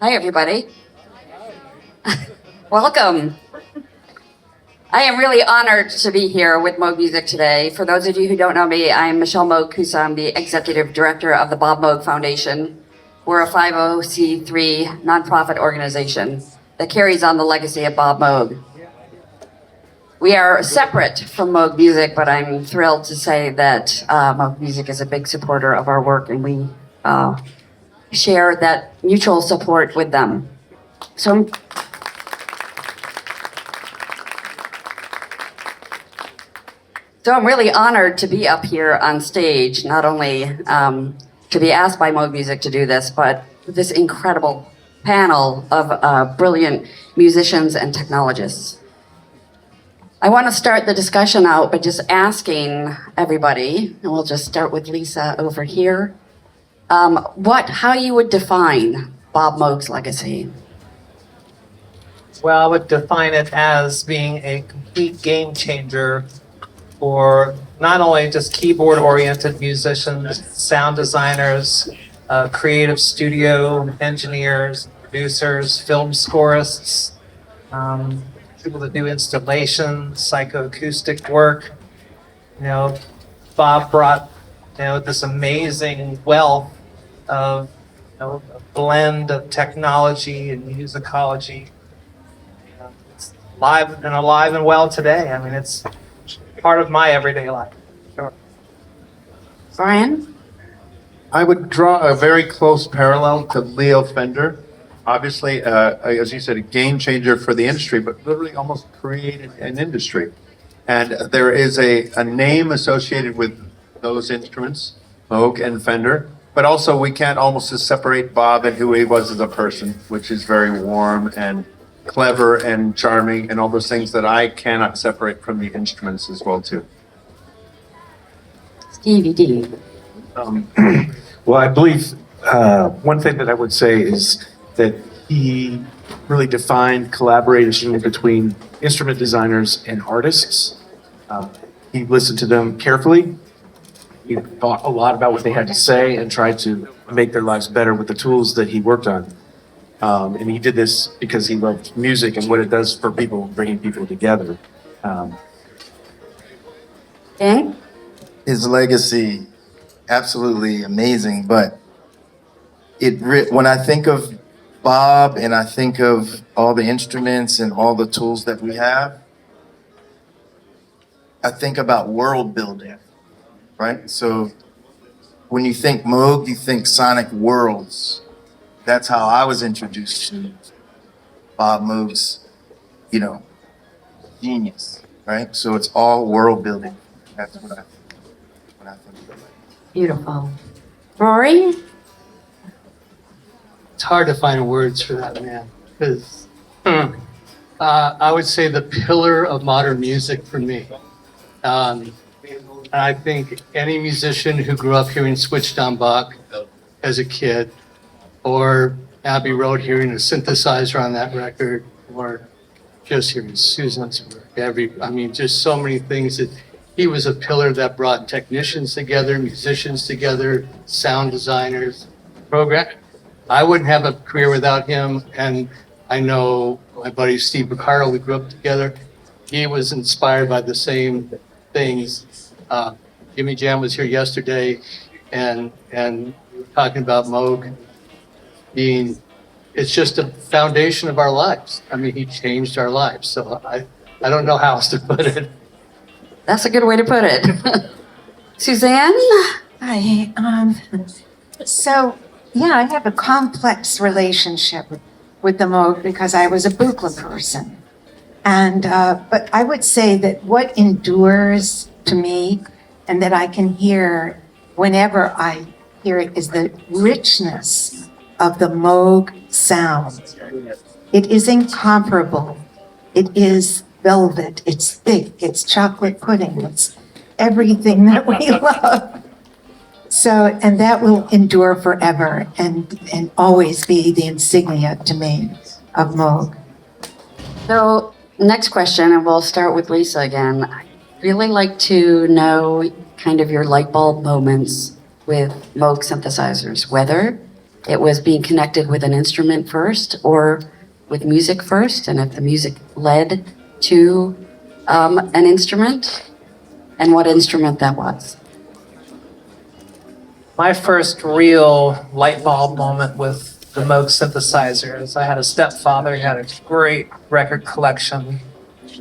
Hi, everybody. Welcome. I am really honored to be here with Moog Music today. For those of you who don't know me, I'm Michelle Moog-Koussa. I'm the executive director of the Bob Moog Foundation. We're a 50c3 nonprofit organization that carries on the legacy of Bob Moog. We are separate from Moog Music, but I'm thrilled to say that Moog Music is a big supporter of our work, and we share that mutual support with them. So I'm really honored to be up here on stage, not only to be asked by Moog Music to do this, but this incredible panel of brilliant musicians and technologists. I want to start the discussion out by just asking everybody, and we'll just start with Lisa over here, how you would define Bob Moog's legacy. Well, I would define it as being a complete game changer for not only just keyboard-oriented musicians, sound designers, creative studio engineers, producers, film scorists, people that do installations, psychoacoustic work. Bob brought, this amazing wealth of, a blend of technology and musicology. It's alive and well today. I mean, it's part of my everyday life. Sure. Brian? I would draw a very close parallel to Leo Fender. Obviously, as you said, a game changer for the industry, but literally almost created an industry. And there is a name associated with those instruments, Moog and Fender, but also we can't almost just separate Bob and who he was as a person, which is very warm and clever and charming and all those things that I cannot separate from the instruments as well too. Stevie D. Well, I believe one thing that I would say is that he really defined collaboration between instrument designers and artists. He listened to them carefully. He thought a lot about what they had to say and tried to make their lives better with the tools that he worked on. And he did this because he loved music and what it does for people, bringing people together. Dan? His legacy, absolutely amazing. But when I think of Bob and I think of all the instruments and all the tools that we have, I think about world building, right? So when you think Moog, you think sonic worlds. That's how I was introduced to Bob Moog's, genius, right? So it's all world building. That's what I think about. Beautiful. Rory? It's hard to find words for that man, because I would say the pillar of modern music for me. I think any musician who grew up hearing Switched on Bach as a kid, or Abbey Road hearing a synthesizer on that record, or just hearing Suzanne's work, just so many things that he was a pillar that brought technicians together, musicians together, sound designers, I wouldn't have a career without him. And I know my buddy Steve Ricardo, we grew up together. He was inspired by the same things. Jimmy Jam was here yesterday and talking about Moog it's just a foundation of our lives. He changed our lives. So I don't know how else to put it. That's a good way to put it. Suzanne? Hi. I have a complex relationship with the Moog because I was a Buchla person. But I would say that what endures to me and that I can hear whenever I hear it is the richness of the Moog sound. It is incomparable. It is velvet. It's thick. It's chocolate pudding. It's everything that we love. And that will endure forever and always be the insignia to me of Moog. So, next question, and we'll start with Lisa again. I'd really like to know kind of your light bulb moments with Moog synthesizers, whether it was being connected with an instrument first or with music first, and if the music led to an instrument, and what instrument that was. My first real light bulb moment with the Moog synthesizer is I had a stepfather who had a great record collection.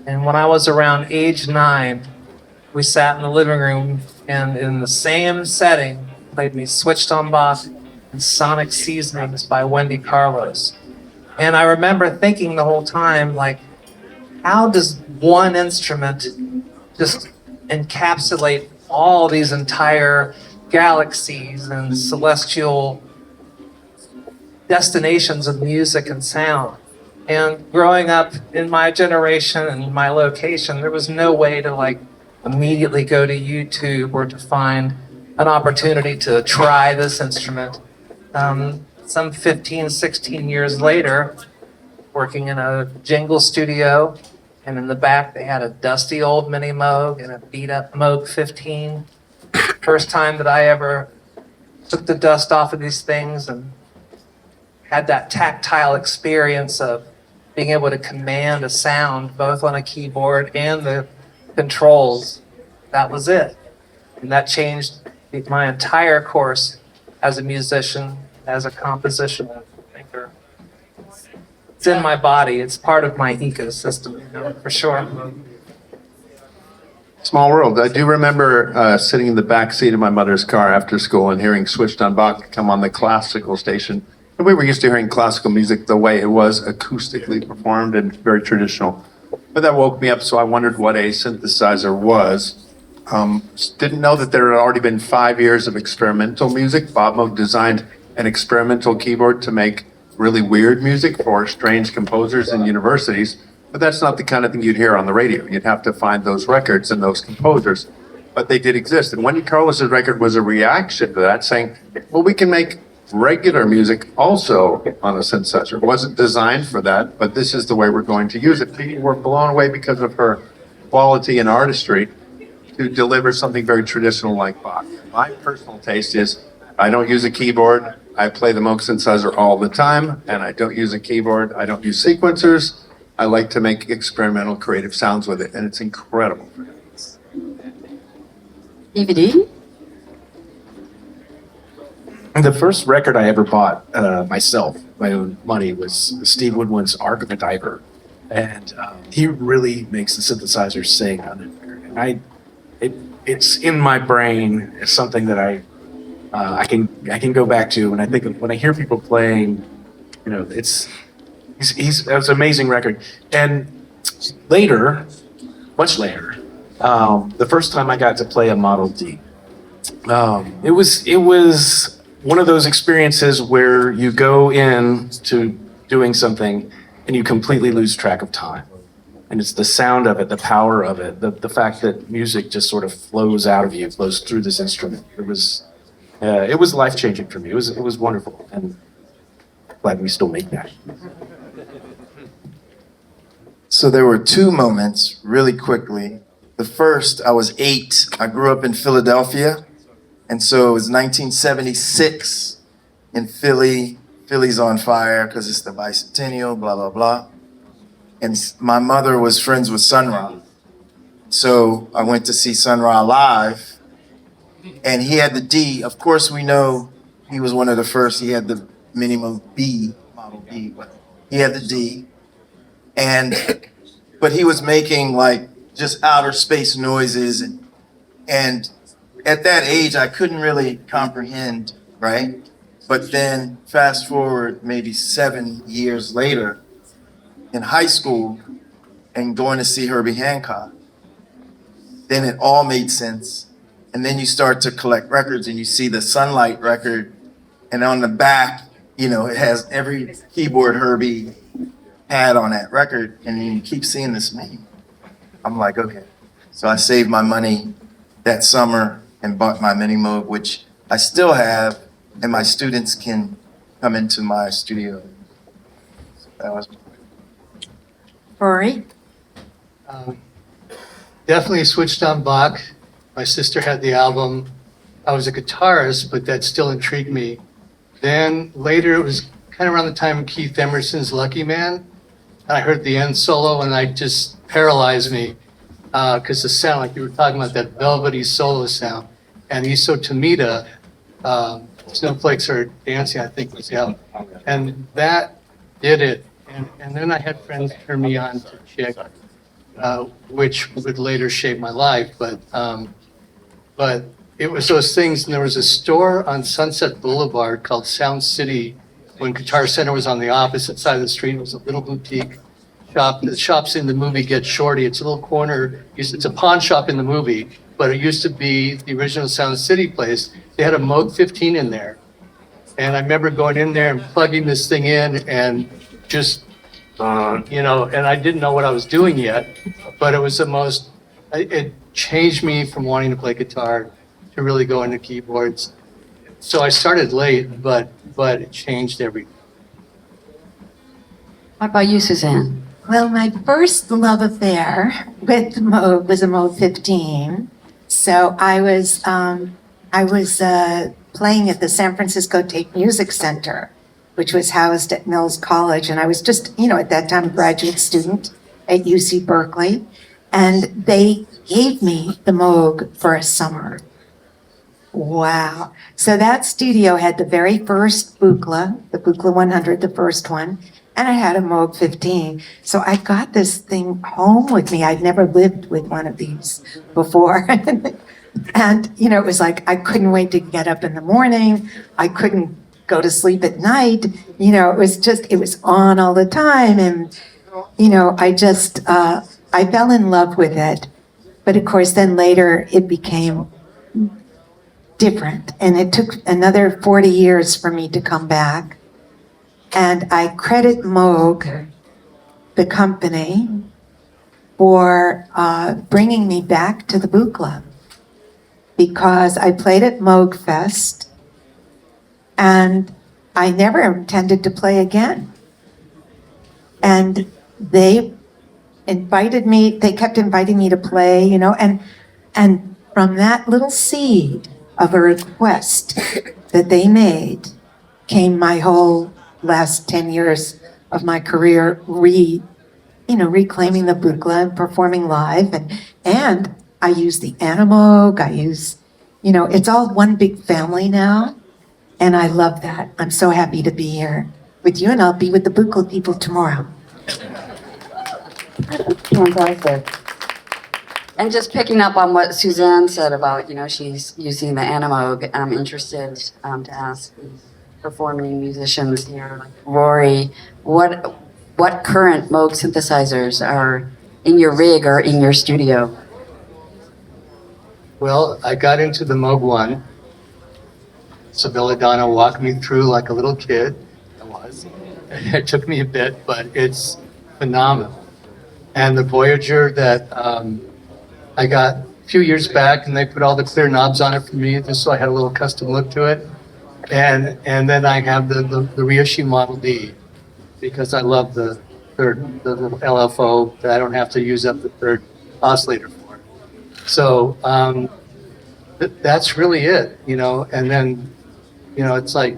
And when I was around age 9, we sat in the living room and in the same setting played me Switched on Bach and Sonic Seasonings by Wendy Carlos. And I remember thinking the whole time, like, how does one instrument just encapsulate all these entire galaxies and celestial destinations of music and sound? And growing up in my generation and my location, there was no way to like immediately go to YouTube or to find an opportunity to try this instrument. Some 15, 16 years later, working in a jingle studio, and in the back they had a dusty old mini Moog and a beat up Moog 15. First time that I ever took the dust off of these things and had that tactile experience of being able to command a sound both on a keyboard and the controls. That was it. And that changed my entire course as a musician, as a compositional thinker. It's in my body. It's part of my ecosystem, you know, for sure. Small world. I do remember sitting in the back seat of my mother's car after school and hearing Switched on Bach come on the classical station. And we were used to hearing classical music the way it was acoustically performed and very traditional. But that woke me up, so I wondered what a synthesizer was. Didn't know that there had already been 5 years of experimental music. Bob Moog designed an experimental keyboard to make really weird music for strange composers in universities. But that's not the kind of thing you'd hear on the radio. You'd have to find those records and those composers. But they did exist. And Wendy Carlos's record was a reaction to that, saying, well, we can make regular music also on a synthesizer. It wasn't designed for that, but this is the way we're going to use it. People were blown away because of her quality and artistry to deliver something very traditional like Bach. My personal taste is I don't use a keyboard. I play the Moog synthesizer all the time, and I don't use a keyboard. I don't use sequencers. I like to make experimental creative sounds with it, and it's incredible. DVD? The first record I ever bought myself, my own money, was Steve Woodward's Ark of a Diver, and he really makes the synthesizer sing on it. And it's in my brain. It's something that I can go back to when I think of, when I hear people playing. You know, it's an amazing record. And later, much later, the first time I got to play a Model D, it was one of those experiences where you go into doing something and you completely lose track of time. And it's the sound of it, the power of it, the fact that music just sort of flows out of you, flows through this instrument. It was life-changing for me. It was wonderful, and glad we still make that. So there were two moments really quickly. The first, I was 8. I grew up in Philadelphia. And so it was 1976 in Philly. Philly's on fire because it's the bicentennial, blah, blah, blah. And my mother was friends with Sun Ra. So I went to see Sun Ra live. And he had the D. Of course, we know he was one of the first. He had the Mini Moog B, Model B. But he had the D. But he was making like just outer space noises. And at that age, I couldn't really comprehend, right? But then fast forward maybe 7 years later in high school and going to see Herbie Hancock, then it all made sense. And then you start to collect records and you see the Sunlight record, and on the back, you know, it has every keyboard Herbie had on that record, and you keep seeing this name. I'm like, okay. So I saved my money that summer and bought my Mini Moog, which I still have, and my students can come into my studio. So that was Rory? Definitely Switched on Bach. My sister had the album. I was a guitarist, but that still intrigued me Then later, it was kind of around the time of Keith Emerson's Lucky Man. And I heard the end solo and I just paralyzed me because the sound, like you were talking about, that velvety solo sound. And Iso Tamita, Snowflakes Are Dancing, I think was out. And that did it. And then I had friends turn me on to Chick, which would later shape my life. But it was those things, and there was a store on Sunset Boulevard called Sound City when Guitar Center was on the opposite side of the street. It was a little boutique shop. The shop's in the movie Get Shorty. It's a little corner. It's a pawn shop in the movie, but it used to be the original Sound City place. They had a Moog 15 in there. And I remember going in there and plugging this thing in and just, and I didn't know what I was doing yet, but it was it changed me from wanting to play guitar to really go into keyboards. So I started late, but it changed everything. What about you, Suzanne? Well, my first love affair with the Moog was a Moog 15. So I was playing at the San Francisco Tape Music Center, which was housed at Mills College. And I was just, at that time, a graduate student at UC Berkeley. And they gave me the Moog for a summer. Wow. So that studio had the very first Buchla, the Buchla 100, the first one, and I had a Moog 15. So I got this thing home with me. I'd never lived with one of these before. And, it was like I couldn't wait to get up in the morning. I couldn't go to sleep at night. It was on all the time. And, I fell in love with it. But of course, then later it became different. And it took another 40 years for me to come back. And I credit Moog, the company, for bringing me back to the Buchla. Because I played at Moog Fest and I never intended to play again. And they kept inviting me to play, and from that little seed of a request that they made came my whole last 10 years of my career reclaiming the Buchla and performing live. And I use the Moog, it's all one big family now. And I love that. I'm so happy to be here with you, and I'll be with the Buchla people tomorrow. Fantastic. And just picking up on what Suzanne said about, she's using the Moog, I'm interested to ask performing musicians here, like Rory, what current Moog synthesizers are in your rig or in your studio? Well, I got into the Moog 1. So Bella Donna walked me through like a little kid. I was. It took me a bit, but it's phenomenal. And the Voyager that I got a few years back, and they put all the clear knobs on it for me, just so I had a little custom look to it. And then I have the reissue Model D, because I love the little LFO that I don't have to use up the third oscillator for. So that's really it, and then, it's like,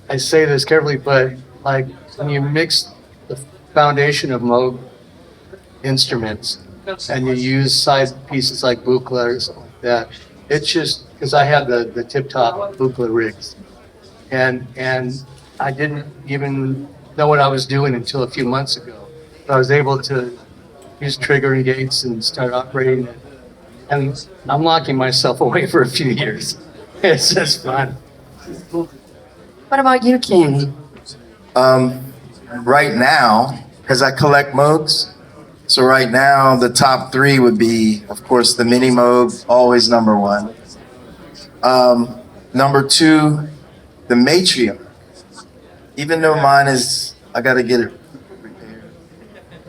I say this carefully, but like when you mix the foundation of Moog instruments and you use side pieces like Buchla or something like that, it's just, because I have the tip-top Buchla rigs, and I didn't even know what I was doing until a few months ago. I was able to use trigger and gates and start operating it. And I'm locking myself away for a few years. It's just fun. What about you, King? Right now, because I collect Moogs, so right now the top three would be, of course, the Mini Moog, always number one. Number two, the Matriarch. Even though mine is, I gotta get it repaired.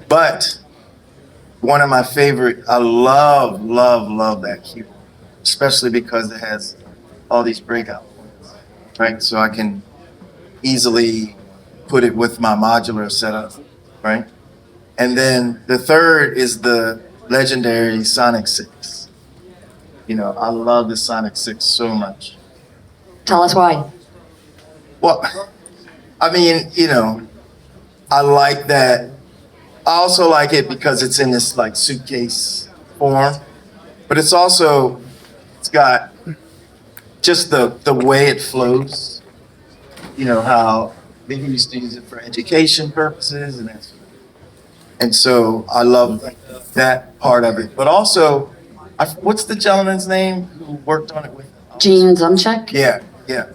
But one of my favorite, I love that keyboard, especially because it has all these breakout points, right? So I can easily put it with my modular setup, right? And then the third is the legendary Sonic 6. I love the Sonic 6 so much. Tell us why. Well, I mean, you know, I like that. I also like it because it's in this like suitcase form, but it's got just the way it flows. You know how they used to use it for education purposes and so I love that part of it. But also, what's the gentleman's name who worked on it with? Gene Zumcheck? Yeah, yeah.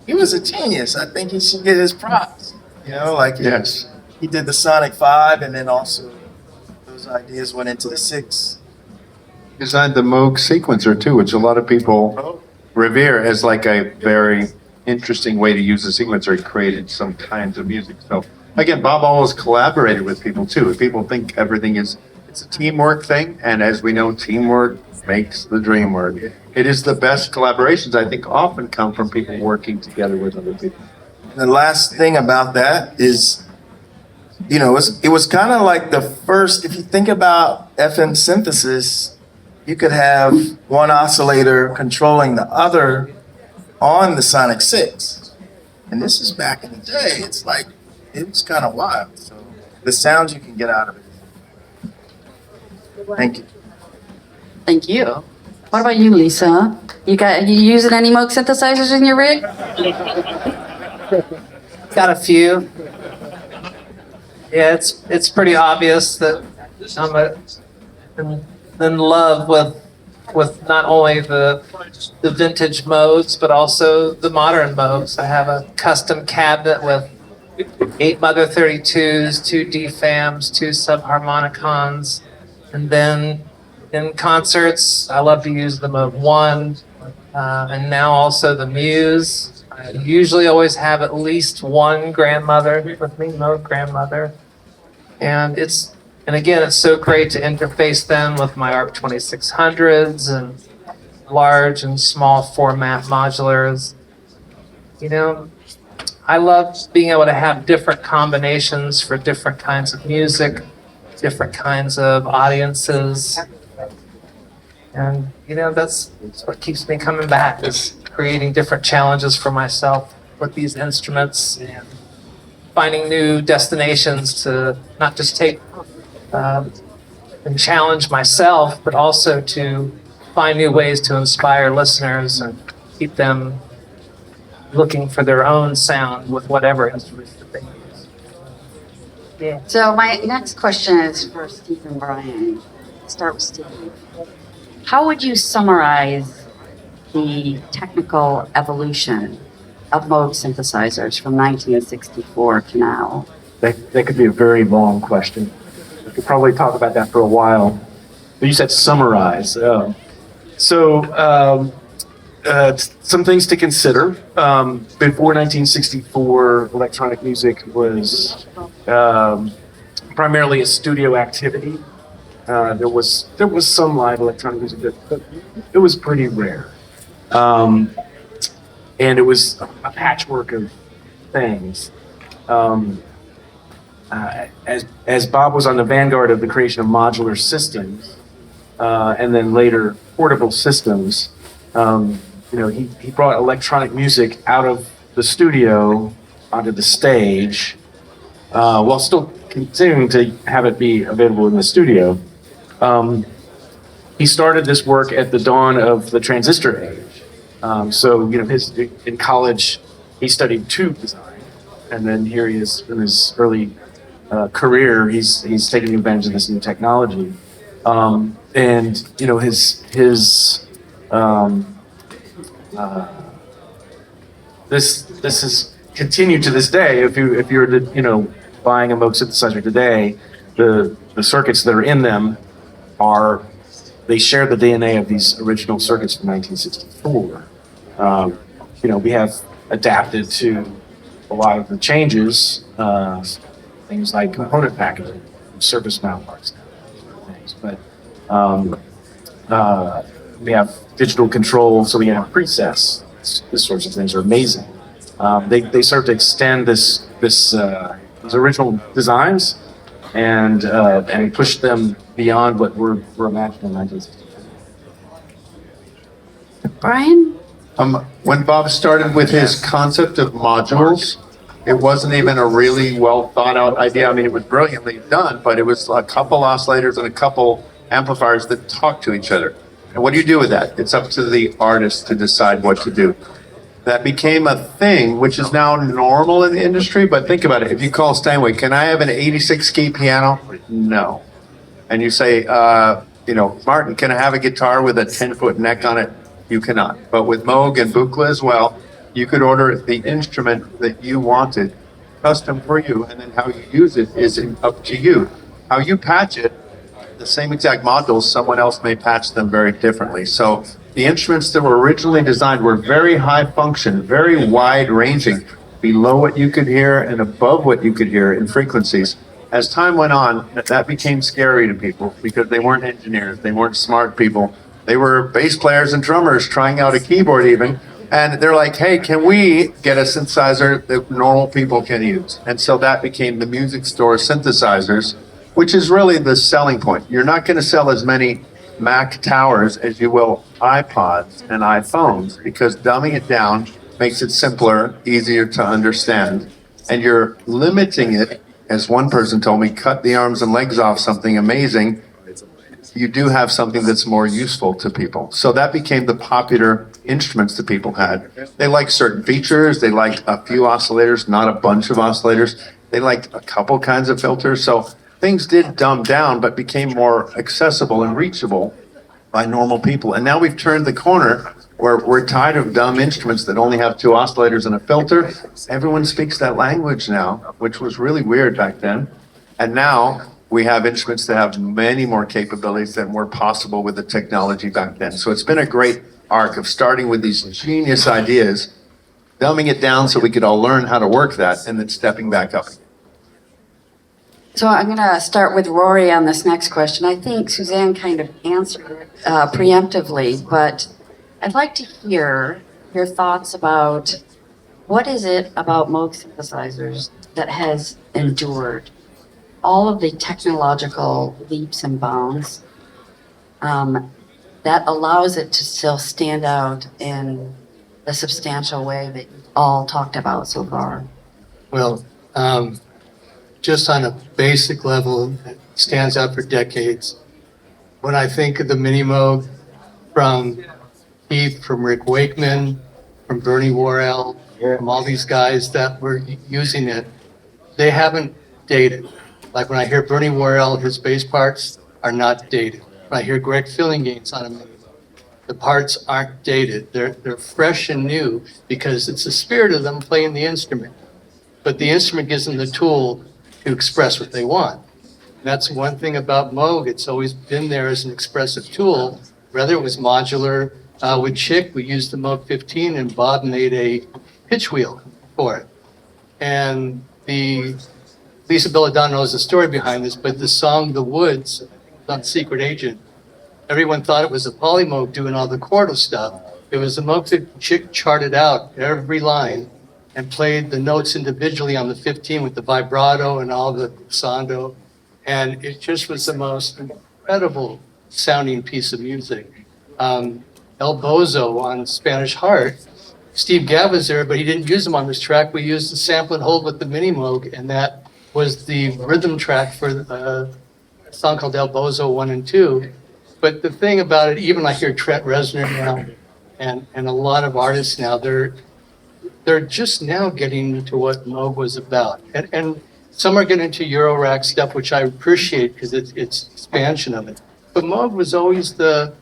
He was a genius. I think he should get his props. You know, like Yes. he did the Sonic 5 and then also those ideas went into the 6. Designed the Moog sequencer too, which a lot of people revere as like a very interesting way to use the sequencer. He created some kinds of music. So again, Bob always collaborated with people too. People think everything is, it's a teamwork thing. And as we know, teamwork makes the dream work. It is the best collaborations, I think, often come from people working together with other people. The last thing about that is, you know, it was kind of like the first, if you think about FM synthesis, you could have one oscillator controlling the other on the Sonic 6. And this is back in the day. It's like, it was kind of wild. So the sounds you can get out of it. Thank you. Thank you. What about you, Lisa? You using any Moog synthesizers in your rig? Got a few. Yeah, it's pretty obvious that I'm in love with not only the vintage modes but also the modern modes. I have a custom cabinet with 8 Mother 32s, 2 DFAMs, 2 subharmonicons, and then in concerts I love to use the Moog 1 and now also the Muse. I usually always have at least one grandmother with me, Moog grandmother. And again, it's so great to interface them with my ARP 2600s and large and small format modulars. You know, I love being able to have different combinations for different kinds of music, different kinds of audiences. And, you know, that's what keeps me coming back, is creating different challenges for myself with these instruments and finding new destinations to not just take and challenge myself, but also to find new ways to inspire listeners and keep them looking for their own sound with whatever instruments that they use. Yeah. So my next question is for Steve and Brian. Start with Steve. How would you summarize the technical evolution of Moog synthesizers from 1964 to now? That could be a very long question. We could probably talk about that for a while. But you said summarize. Some things to consider. Before 1964, electronic music was primarily a studio activity. There was some live electronic music, but it was pretty rare. And it was a patchwork of things. As Bob was on the vanguard of the creation of modular systems, and then later portable systems, he brought electronic music out of the studio onto the stage, while still continuing to have it be available in the studio. He started this work at the dawn of the transistor age. In college, he studied tube design, and then here he is in his early career. He's taking advantage of this new technology, this has continued to this day. If you're buying a Moog synthesizer today, the circuits that are in them they share the DNA of these original circuits from 1964. We have adapted to a lot of the changes, things like component packaging, surface mount parts, things. But we have digital control, so we have presets. This sorts of things are amazing. They serve to extend these original designs and push them beyond what we're imagining in 1964. Brian? When Bob started with his concept of modules, it wasn't even a really well thought out idea. I mean, it was brilliantly done, but it was a couple oscillators and a couple amplifiers that talk to each other. And what do you do with that? It's up to the artist to decide what to do. That became a thing, which is now normal in the industry. But think about it. If you call Steinway, can I have an 86 key piano? No. And you say, Martin, can I have a guitar with a 10-foot neck on it? You cannot. But with Moog and Buchla as well, you could order the instrument that you wanted, custom for you, and then how you use it is up to you. How you patch it, the same exact modules, someone else may patch them very differently. So the instruments that were originally designed were very high function, very wide ranging, below what you could hear and above what you could hear in frequencies. As time went on, that became scary to people because they weren't engineers, they weren't smart people. They were bass players and drummers trying out a keyboard even. And they're like, hey, can we get a synthesizer that normal people can use? And so that became the music store synthesizers, which is really the selling point. You're not going to sell as many Mac Towers as you will iPods and iPhones because dumbing it down makes it simpler, easier to understand. And you're limiting it, as one person told me, cut the arms and legs off something amazing. You do have something that's more useful to people. So that became the popular instruments that people had. They liked certain features. They liked a few oscillators, not a bunch of oscillators. They liked a couple kinds of filters. So things did dumb down, but became more accessible and reachable by normal people. And now we've turned the corner where we're tired of dumb instruments that only have two oscillators and a filter. Everyone speaks that language now, which was really weird back then. And now we have instruments that have many more capabilities than were possible with the technology back then. So it's been a great arc of starting with these genius ideas, dumbing it down so we could all learn how to work that, and then stepping back up. So I'm going to start with Rory on this next question. I think Suzanne kind of answered it preemptively, but I'd like to hear your thoughts about what is it about Moog synthesizers that has endured all of the technological leaps and bounds that allows it to still stand out in the substantial way that you've all talked about so far? Well, just on a basic level, it stands out for decades. When I think of the Mini Moog from Keith, from Rick Wakeman, from Bernie Worrell, from all these guys that were using it, they haven't dated. Like when I hear Bernie Worrell, his bass parts are not dated. When I hear Greg Fillinganes on a Mini Moog, the parts aren't dated. They're fresh and new because it's the spirit of them playing the instrument. But the instrument gives them the tool to express what they want. And that's one thing about Moog. It's always been there as an expressive tool. Whether it was modular, with Chick, we used the Moog 15 and Bob made a pitch wheel for it. And Bella Donna knows the story behind this, but the song The Woods on Secret Agent, everyone thought it was a Polymoog doing all the chordal stuff. It was the Moog that Chick charted out every line and played the notes individually on the 15 with the vibrato and all the glissando. And it just was the most incredible sounding piece of music. El Bozo on Spanish Heart, Steve Gadd was there, but he didn't use them on this track. We used the sample and hold with the Mini Moog, and that was the rhythm track for a song called El Bozo 1 and 2. But the thing about it, even I hear Trent Reznor now, and a lot of artists now, they're just now getting into what Moog was about. And some are getting into Eurorack stuff, which I appreciate because it's expansion of it. But Moog was always there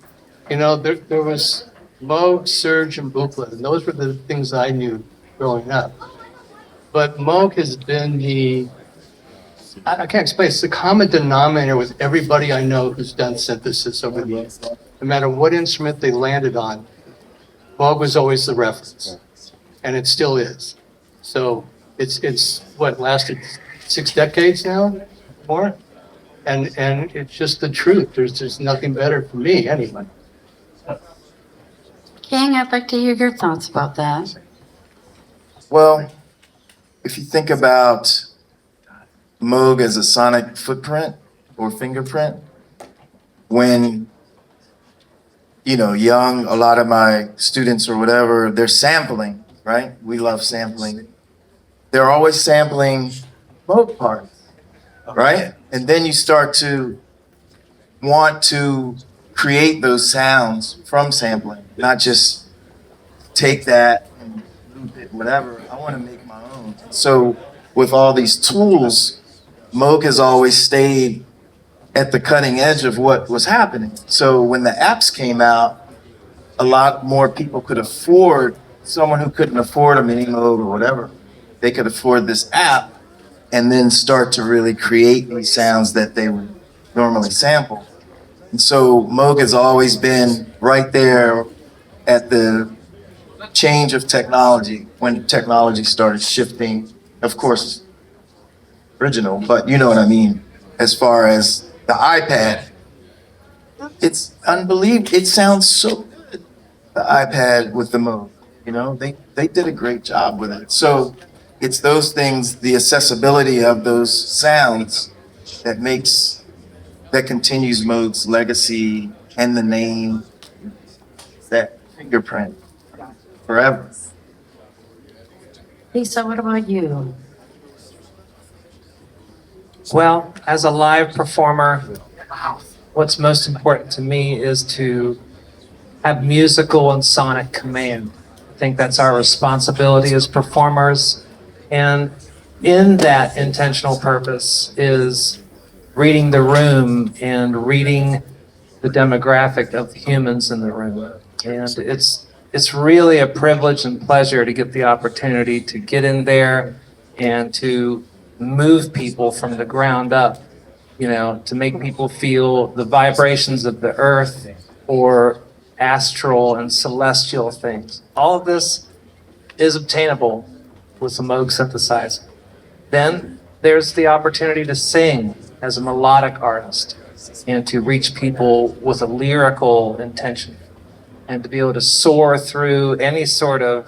was Moog, Serge, and Buchla, and those were the things I knew growing up. But Moog has been I can't explain, it's the common denominator with everybody I know who's done synthesis over the years. No matter what instrument they landed on, Moog was always the reference. And it still is. So it's what lasted 6 decades now, more, and it's just the truth. There's nothing better for me anyway. King, I'd like to hear your thoughts about that. Well, if you think about Moog as a sonic footprint or fingerprint, when young, a lot of my students or whatever, they're sampling, right? We love sampling. They're always sampling Moog parts, right? And then you start to want to create those sounds from sampling, not just take that and loop it, whatever. I want to make my own. So with all these tools, Moog has always stayed at the cutting edge of what was happening. So when the apps came out, a lot more people could afford, someone who couldn't afford a mini Moog or whatever, they could afford this app and then start to really create these sounds that they would normally sample. And so Moog has always been right there at the change of technology, when technology started shifting, of course, original, but you know what I mean, as far as the iPad. It's unbelievable. It sounds so good, the iPad with the Moog. They did a great job with it. So it's those things, the accessibility of those sounds that continues Moog's legacy and the name, that fingerprint forever. Lisa, what about you? Well, as a live performer, what's most important to me is to have musical and sonic command. I think that's our responsibility as performers. And in that intentional purpose is reading the room and reading the demographic of the humans in the room. And it's really a privilege and pleasure to get the opportunity to get in there and to move people from the ground up, to make people feel the vibrations of the earth or astral and celestial things. All of this is obtainable with the Moog synthesizer. Then there's the opportunity to sing as a melodic artist and to reach people with a lyrical intention and to be able to soar through any sort of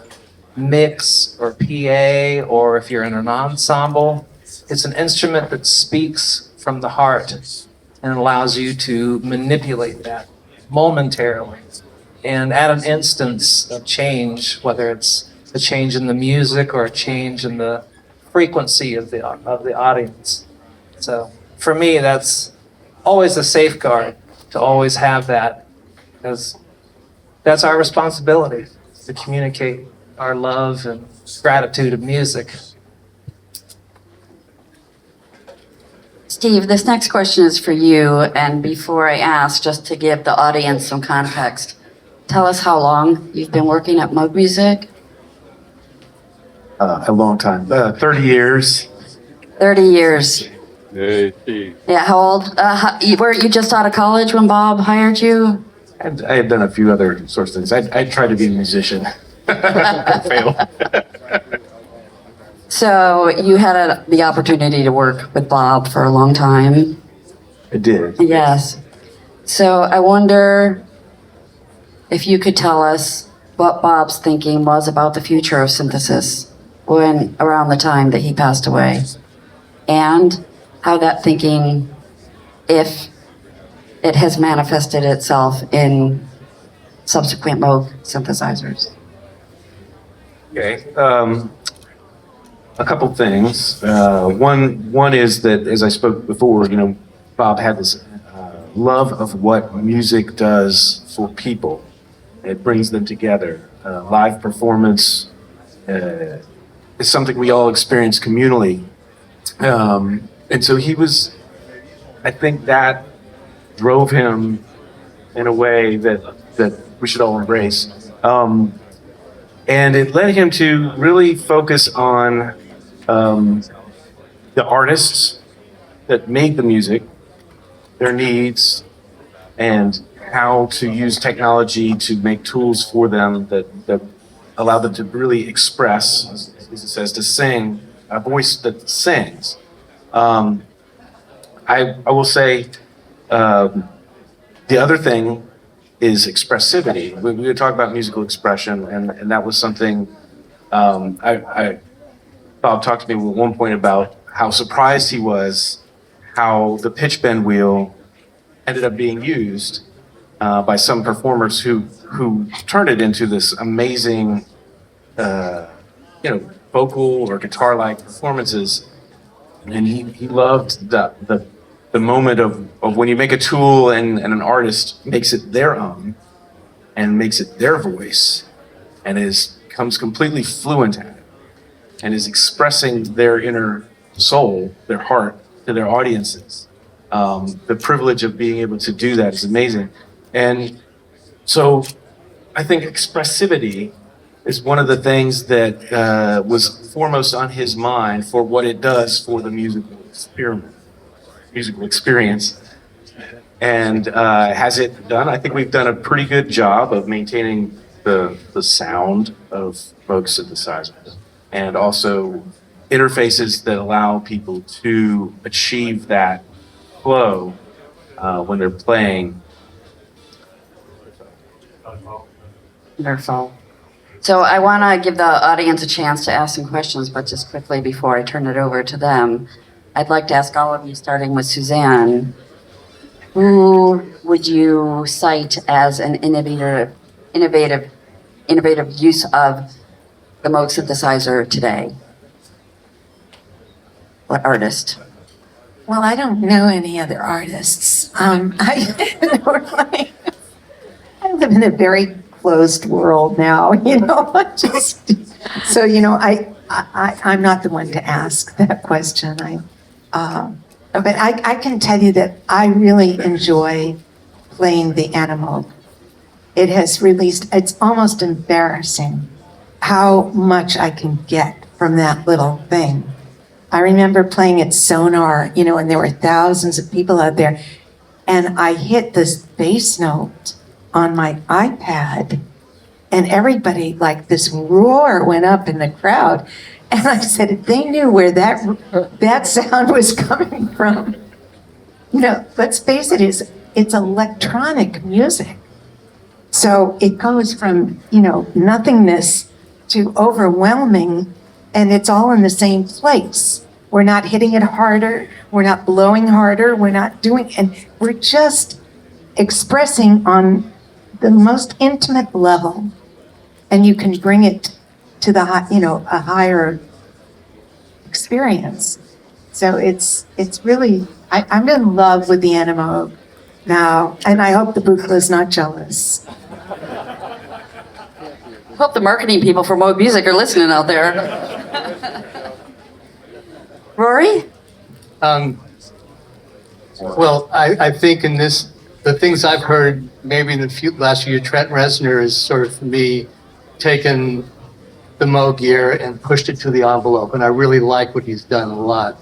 mix or PA, or if you're in an ensemble. It's an instrument that speaks from the heart and allows you to manipulate that momentarily and at an instance of change, whether it's a change in the music or a change in the frequency of the audience. So for me, that's always a safeguard to always have that, because that's our responsibility, to communicate our love and gratitude of music. Steve, this next question is for you. And before I ask, just to give the audience some context, tell us how long you've been working at Moog Music. A long time, 30 years. 30 years. Yeah, how old? Were you just out of college when Bob hired you? I had done a few other sorts of things. I tried to be a musician. Failed. So you had the opportunity to work with Bob for a long time. I did. Yes. So I wonder if you could tell us what Bob's thinking was about the future of synthesis when around the time that he passed away, and how that thinking, if it has manifested itself in subsequent Moog synthesizers. Okay. A couple things. One is that, as I spoke before, Bob had this love of what music does for people. It brings them together. Live performance is something we all experience communally. And so I think that drove him in a way that we should all embrace. And it led him to really focus on the artists that made the music, their needs, and how to use technology to make tools for them that allow them to really express, as it says, to sing, a voice that sings. I will say the other thing is expressivity. We would talk about musical expression, and that was something Bob talked to me at one point about how surprised he was how the pitch bend wheel ended up being used by some performers who turned it into this amazing, vocal or guitar-like performances. And he loved the moment of when you make a tool and an artist makes it their own and makes it their voice and comes completely fluent at it and is expressing their inner soul, their heart to their audiences. The privilege of being able to do that is amazing. And so I think expressivity is one of the things that was foremost on his mind for what it does for the musical experience. And has it done? I think we've done a pretty good job of maintaining the sound of Moog synthesizers and also interfaces that allow people to achieve that flow when they're playing. Wonderful. So I want to give the audience a chance to ask some questions, but just quickly before I turn it over to them, I'd like to ask all of you, starting with Suzanne, who would you cite as an innovative use of the Moog synthesizer today? What artist? Well, I don't know any other artists. I live in a very closed world now, I'm not the one to ask that question. But I can tell you that I really enjoy playing the Moog. It has released, it's almost embarrassing how much I can get from that little thing. I remember playing at Sonar, and there were thousands of people out there, and I hit this bass note on my iPad, and everybody, like this roar went up in the crowd. And I said, if they knew where that sound was coming from, let's face it, it's electronic music. So it goes from, nothingness to overwhelming, and it's all in the same place. We're not hitting it harder, we're not blowing harder, and we're just expressing on the most intimate level, and you can bring it to the a higher experience. So it's really, I'm in love with the Moog now, and I hope the Buchla is not jealous. Hope the marketing people for Moog Music are listening out there. Rory? Well, I think the things I've heard maybe in the last few years, Trent Reznor is sort of, for me, taken the Moog gear and pushed it to the envelope, and I really like what he's done a lot.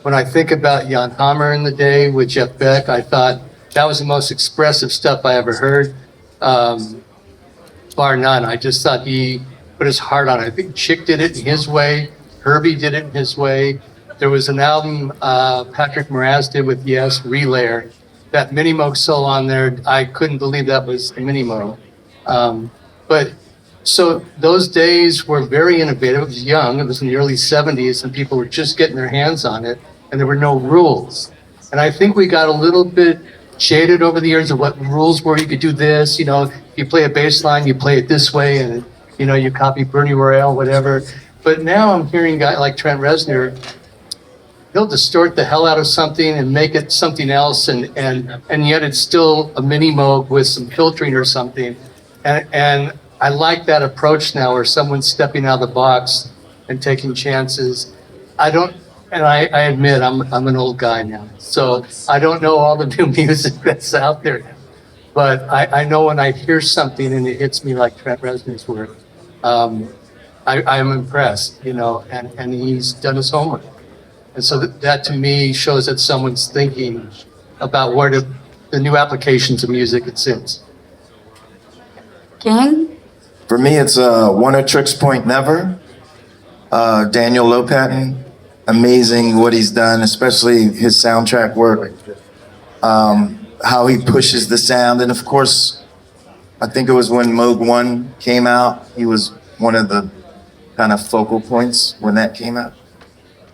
When I think about Jan Hammer in the day with Jeff Beck, I thought that was the most expressive stuff I ever heard, bar none. I just thought he put his heart on it. I think Chick did it in his way, Herbie did it in his way. There was an album Patrick Moraz did with Yes, Relayer. That Mini Moog solo on there, I couldn't believe that was a Mini Moog. So those days were very innovative. It was young, it was in the early 70s, and people were just getting their hands on it, and there were no rules. And I think we got a little bit jaded over the years of what rules were. You could do this, you play a bass line, you play it this way, and you copy Bernie Royale, whatever. But now I'm hearing a guy like Trent Reznor, he'll distort the hell out of something and make it something else, and yet it's still a Mini Moog with some filtering or something. And I like that approach now, where someone's stepping out of the box and taking chances. I admit I'm an old guy now, so I don't know all the new music that's out there now. But I know when I hear something and it hits me like Trent Reznor's work, I'm impressed, and he's done his homework. And so that to me shows that someone's thinking about where the new applications of music it sits. King? For me, it's One a Tricks Point Never. Daniel Lopatin, amazing what he's done, especially his soundtrack work. How he pushes the sound, and of course, I think it was when Moog 1 came out, he was one of the kind of focal points when that came out.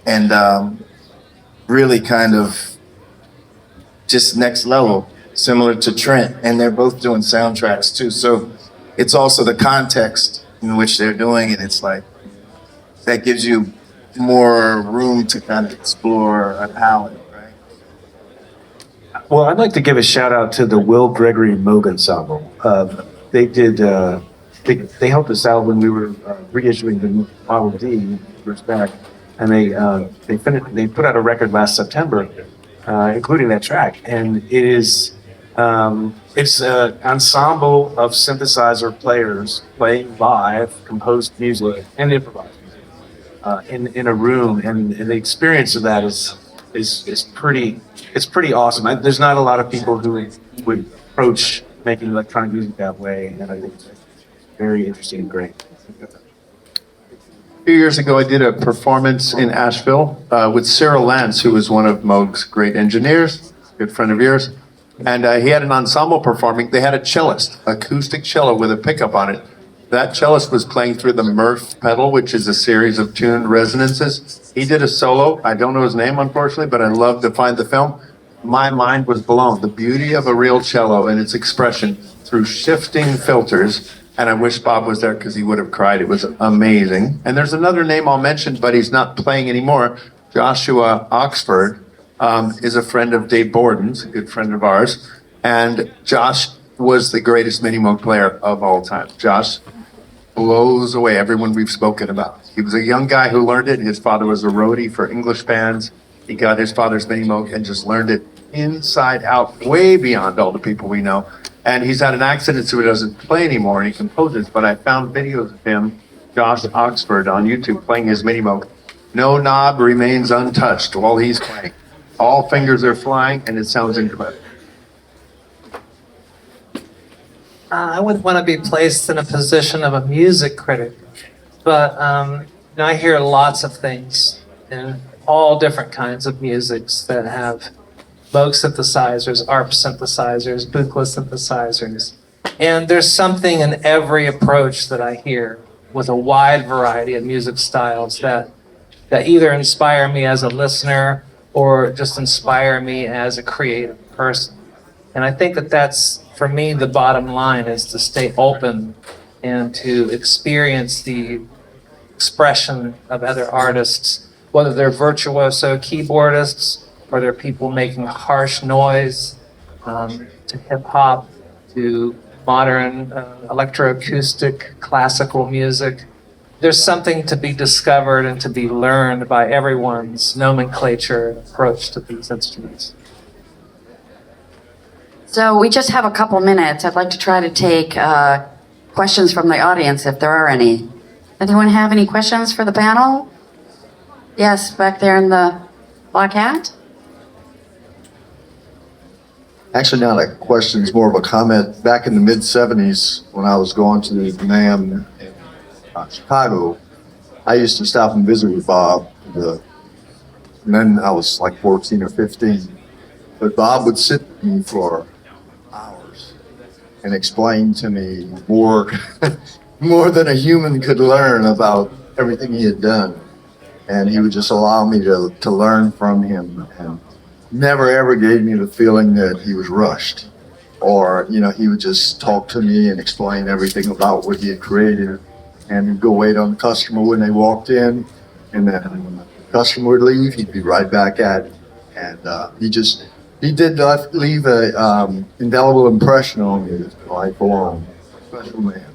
And really kind of just next level. similar to Trent, and they're both doing soundtracks too. So it's also the context in which they're doing it. It's like that gives you more room to kind of explore a palette, right? Well, I'd like to give a shout out to the Will Gregory Moog Ensemble. They did. They helped us out when we were reissuing the Model D years back, and they put out a record last September, including that track, and it is. It's an ensemble of synthesizer players playing live, composed music, and improvised music in a room, and the experience of that is pretty awesome. There's not a lot of people who would approach making electronic music that way, and I think it's very interesting and great. A few years ago, I did a performance in Asheville with Cyril Lance, who was one of Moog's great engineers, good friend of yours. And he had an ensemble performing. They had a cellist, acoustic cello with a pickup on it. That cellist was playing through the Murph pedal, which is a series of tuned resonances. He did a solo. I don't know his name, unfortunately, but I love to find the film. My mind was blown. The beauty of a real cello and its expression through shifting filters. And I wish Bob was there because he would have cried. It was amazing. And there's another name I'll mention, but he's not playing anymore. Joshua Oxford. Is a friend of Dave Borden's, a good friend of ours. And Josh was the greatest mini Moog player of all time. Josh blows away everyone we've spoken about. He was a young guy who learned it. His father was a roadie for English bands. He got his father's mini Moog and just learned it inside out, way beyond all the people we know. And he's had an accident, so he doesn't play anymore, and he composes. But I found videos of him, Josh Oxford, on YouTube playing his mini Moog. No knob remains untouched while he's playing. All fingers are flying, and it sounds incredible. I wouldn't want to be placed in a position of a music critic, but I hear lots of things in all different kinds of musics that have Moog synthesizers, ARP synthesizers, Buchla synthesizers, and there's something in every approach that I hear with a wide variety of music styles that either inspire me as a listener or just inspire me as a creative person. And I think that that's, for me, the bottom line is to stay open and to experience the expression of other artists, whether they're virtuoso keyboardists or they're people making harsh noise, to hip hop, to modern electroacoustic classical music. There's something to be discovered and to be learned by everyone's nomenclature and approach to these instruments. So we just have a couple minutes. I'd like to try to take questions from the audience if there are any. Anyone have any questions for the panel? Yes, back there in the black hat. Actually, not a question, it's more of a comment. Back in the mid-'70s, when I was going to the NAMM in Chicago, I used to stop and visit with Bob. And then I was like 14 or 15. But Bob would sit with me for hours and explain to me more, more than a human could learn about everything he had done. And he would just allow me to learn from him, and never ever gave me the feeling that he was rushed, or he would just talk to me and explain everything about what he had created, and he'd go wait on the customer when they walked in, and then when the customer would leave, he'd be right back at it. And he did leave a indelible impression on me lifelong. Special man.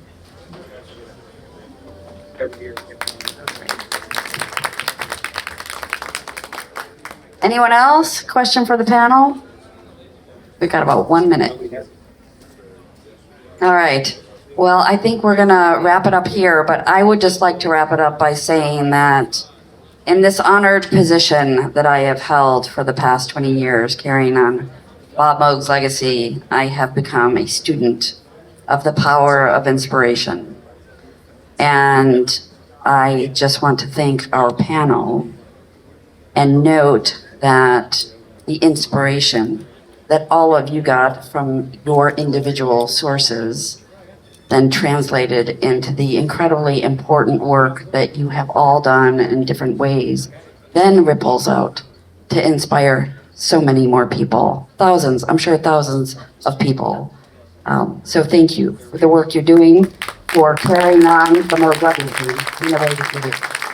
Anyone else? Question for the panel? We've got about 1 minute. All right. Well, I think we're going to wrap it up here, but I would just like to wrap it up by saying that in this honored position that I have held for the past 20 years, carrying on Bob Moog's legacy, I have become a student of the power of inspiration. And I just want to thank our panel and note that the inspiration that all of you got from your individual sources then translated into the incredibly important work that you have all done in different ways, then ripples out to inspire so many more people, thousands, I'm sure thousands of people. So thank you for the work you're doing, for carrying on the Moog legacy. Innovative.